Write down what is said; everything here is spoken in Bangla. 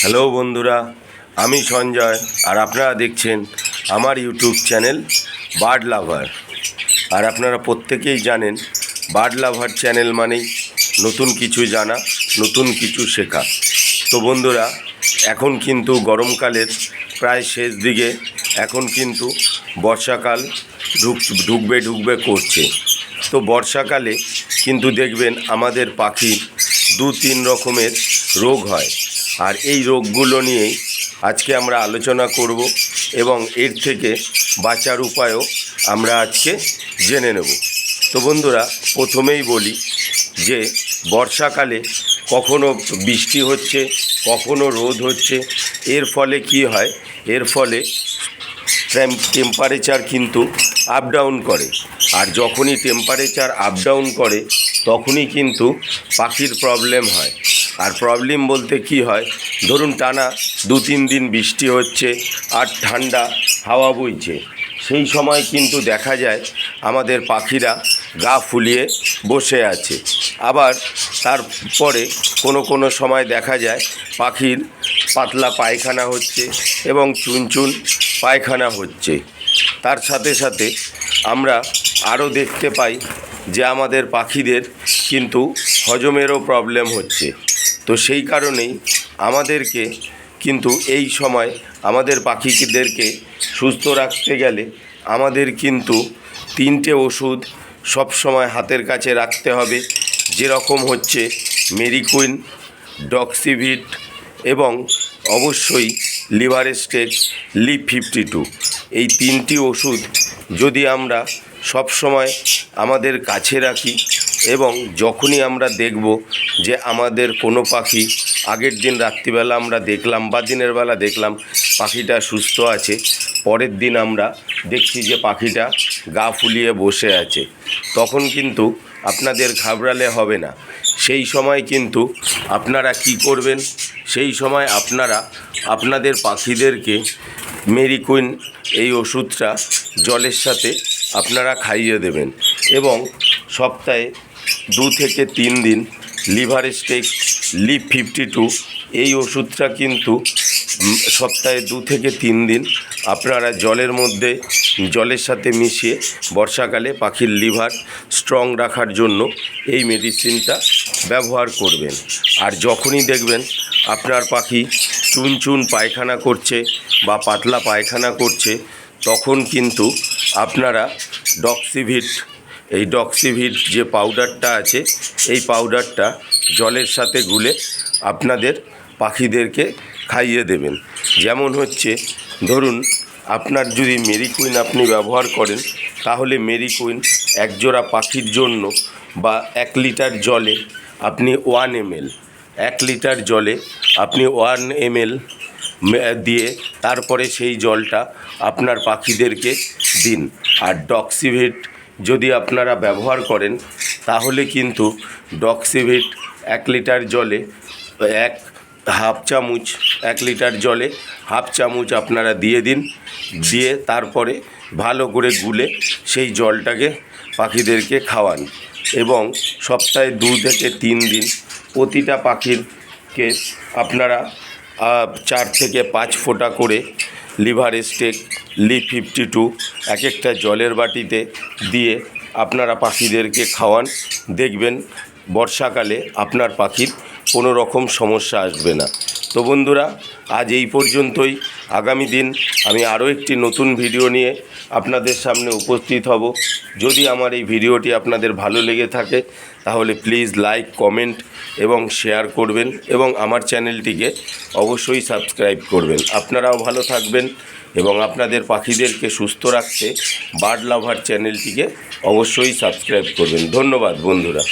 হ্যালো বন্ধুরা, আমি সঞ্জয় আর আপনারা দেখছেন আমার ইউটিউব চ্যানেল বার্ড লাভার। আর আপনারা প্রত্যেকেই জানেন বার্ড লাভার চ্যানেল মানেই নতুন কিছু জানা, নতুন কিছু শেখা। তো বন্ধুরা, এখন কিন্তু গরমকালের প্রায় শেষ দিকে, এখন কিন্তু বর্ষাকাল ঢুকবে করছে। তো বর্ষাকালে কিন্তু দেখবেন আমাদের পাখির 2-3 রকমের রোগ হয়, আর এই রোগগুলো নিয়েই আজকে আমরা আলোচনা করব এবং এর থেকে বাঁচার উপায়ও আমরা আজকে জেনে নেব। তো বন্ধুরা, প্রথমেই বলি যে বর্ষাকালে কখনো বৃষ্টি হচ্ছে, কখনো রোদ হচ্ছে। এর ফলে কি হয়? এর ফলে টেম্পারেচার কিন্তু আপ ডাউন করে, আর যখনই টেম্পারেচার আপ ডাউন করে তখনই কিন্তু পাখির প্রবলেম হয়। আর প্রবলেম বলতে কি হয়, ধরুন টানা 2-3 দিন বৃষ্টি হচ্ছে আর ঠান্ডা হাওয়া বইছে, সেই সময় কিন্তু দেখা যায় আমাদের পাখিরা গা ফুলিয়ে বসে আছে। আবার তারপরে কোনো সময় দেখা যায় পাখির পাতলা পায়খানা হচ্ছে এবং চুনচুন পায়খানা হচ্ছে। তার সাথে সাথে আমরা আরও দেখতে পাই যে আমাদের পাখিদের কিন্তু হজমেরও প্রবলেম হচ্ছে। তো সেই কারণেই আমাদেরকে কিন্তু এই সময় আমাদের পাখিদেরকে সুস্থ রাখতে গেলে আমাদের কিন্তু 3টে ওষুধ সব সময় হাতের কাছে রাখতে হবে, যেরকম হচ্ছে মেরিকুইন, ডক্সিভিট এবং অবশ্যই লিভারেস্টেক লিভ 52। এই 3টি ওষুধ যদি আমরা সব সময় আমাদের কাছে রাখি এবং যখনই আমরা দেখব যে আমাদের কোনো পাখি আগের দিন রাত্রিবেলা আমরা দেখলাম বা দিনের বেলা দেখলাম পাখিটা সুস্থ আছে, পরের দিন আমরা দেখছি যে পাখিটা গা ফুলিয়ে বসে আছে, তখন কিন্তু আপনাদের ঘাবড়ালে হবে না। সেই সময় কিন্তু আপনারা কি করবেন? সেই সময় আপনারা আপনাদের পাখিদেরকে মেরিকুইন এই ওষুধটা জলের সাথে আপনারা খাইয়ে দেবেন এবং সপ্তাহে 2 থেকে 3 দিন লিভারেস্টেক লিভ 52 এই ওষুধটা কিন্তু সপ্তাহে 2 থেকে 3 দিন আপনারা জলের সাথে মিশিয়ে বর্ষাকালে পাখির লিভার স্ট্রং রাখার জন্য এই মেডিসিনটা ব্যবহার করবেন। আর যখনই দেখবেন আপনার পাখি চুনচুন পায়খানা করছে বা পাতলা পায়খানা করছে, তখন কিন্তু আপনারা ডক্সিভিট যে পাউডারটা আছে, এই পাউডারটা জলের সাথে গুলে আপনাদের পাখিদেরকে খাইয়ে দেবেন। যেমন হচ্ছে, ধরুন আপনার যদি মেরিকুইন আপনি ব্যবহার করেন, তাহলে মেরিকুইন একজোড়া পাখির জন্য বা 1 লিটার জলে আপনি 1 ml 1 লিটার জলে আপনি 1 ml দিয়ে তারপরে সেই জলটা আপনার পাখিদেরকে দিন। আর ডক্সিভিট যদি আপনারা ব্যবহার করেন, তাহলে কিন্তু ডক্সিভিট 1 লিটার জলে 1 লিটার জলে হাফ চামচ আপনারা দিয়ে দিন, দিয়ে তারপরে ভালো করে গুলে সেই জলটাকে পাখিদেরকে খাওয়ান এবং সপ্তাহে 2 থেকে 3 দিন প্রতিটা পাখিরকে আপনারা 4 থেকে 5 ফোঁটা করে লিভারেস্টেক লিভ 52 এক একটা জলের বাটিতে দিয়ে আপনারা পাখিদেরকে খাওয়ান। দেখবেন বর্ষাকালে আপনার পাখির কোনো রকম সমস্যা আসবে না। তো বন্ধুরা, আজ এই পর্যন্তই। আগামী দিন আমি আরও একটি নতুন ভিডিও নিয়ে আপনাদের সামনে উপস্থিত হব। যদি আমার এই ভিডিওটি আপনাদের ভালো লেগে থাকে তাহলে প্লিজ লাইক, কমেন্ট এবং শেয়ার করবেন এবং আমার চ্যানেলটিকে অবশ্যই সাবস্ক্রাইব করবেন। আপনারাও ভালো থাকবেন এবং আপনাদের পাখিদেরকে সুস্থ রাখতে বার্ড লাভার চ্যানেলটিকে অবশ্যই সাবস্ক্রাইব করবেন। ধন্যবাদ বন্ধুরা।